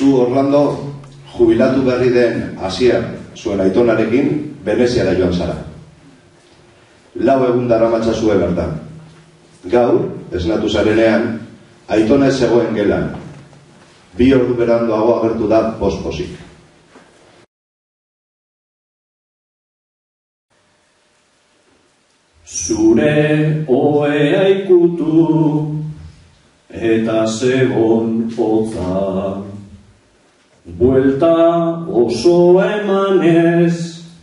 Zu, Orlando, jubilatu berri den Asier zuen aitonarekin Veneziara joan zara. 4 egun daramatzazue bertan. Gaur, esnatu zarenean, aitona ez zegoen gelan. 2 ordu beranduago agertu da posposik. Zure ohea ikutu eta zegon hotza, buelta oso emanez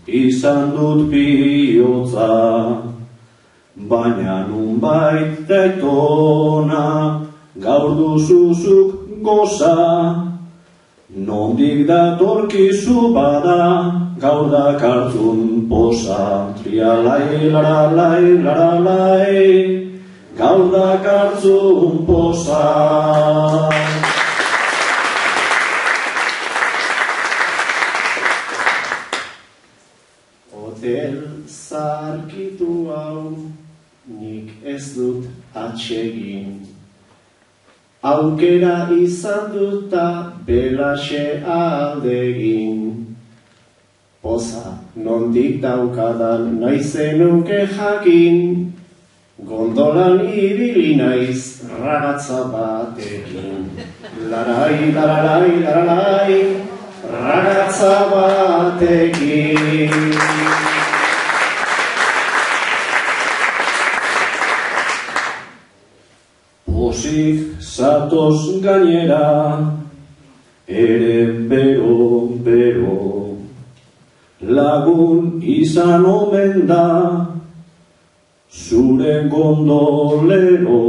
izan dut bihotza, baina nunbait aitona gaur duzuzuk goza, nondik datorkizu bada gaur dakartzun poza. Trialai, laralai, laralai, gaur dakartzun poza. Hotel zarkitu hau nik ez dut atsegin, aukera izan duta belaxe aldegin. Poza nondik daukadan nahi zenuke jakin, gondolan ibili naiz ragatza batekin. Larai, laralai, laralai, ragatza batekin. Pozik zatoz gainera, ere bero, bero, lagun izan omen da, zure gondolero,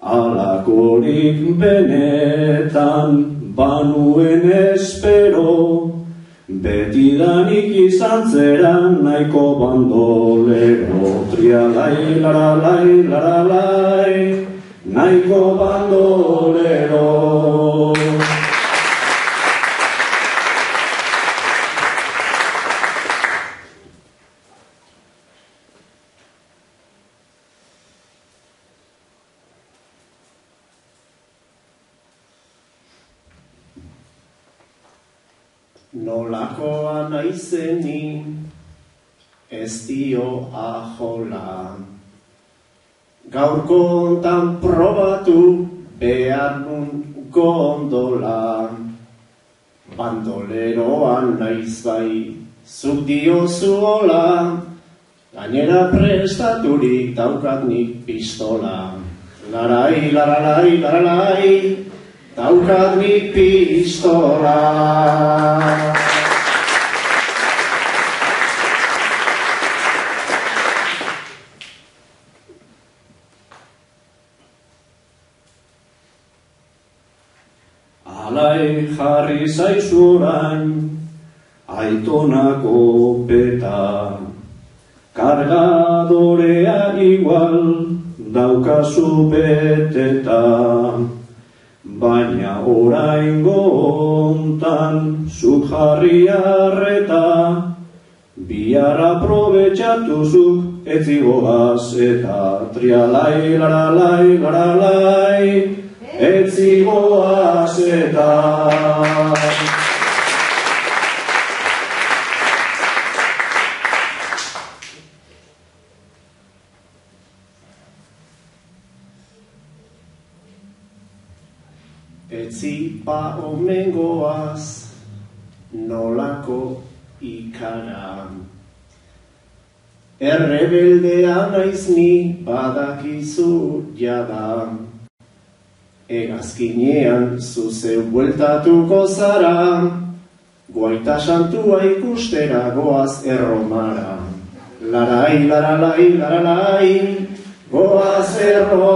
alakorik benetan banuen espero, betidanik izan zeran nahiko bandolero. Trialai, laralai, laralai, nahiko bandolero. Nolakoa naizenin ez dio ajola, gaurko hontan probatu behar nun gondola. Bandoleroan naiz bai, zuk diozu hola, gainera prestaturik daukat nik pistola. Larai, laralai, laralai, daukat nik pistola. Alai jarri zaizu orain aitonako peta, kargadorea igual daukazu beteta, baina oraingo hontan zuk jarri arreta, bihar aprobetxatuzuk ez zigoaz eta. Trialai, laralai, laralai, ez zigoaz eta. Etzipa omengoaz nolako ikara, errebeldea naiz ni badakizu jada, hegazkinean zuzeu bueltatuko zara, goaita santua ikustera goaz Erromara. Larai, laralai, laralai, goaz Erromara.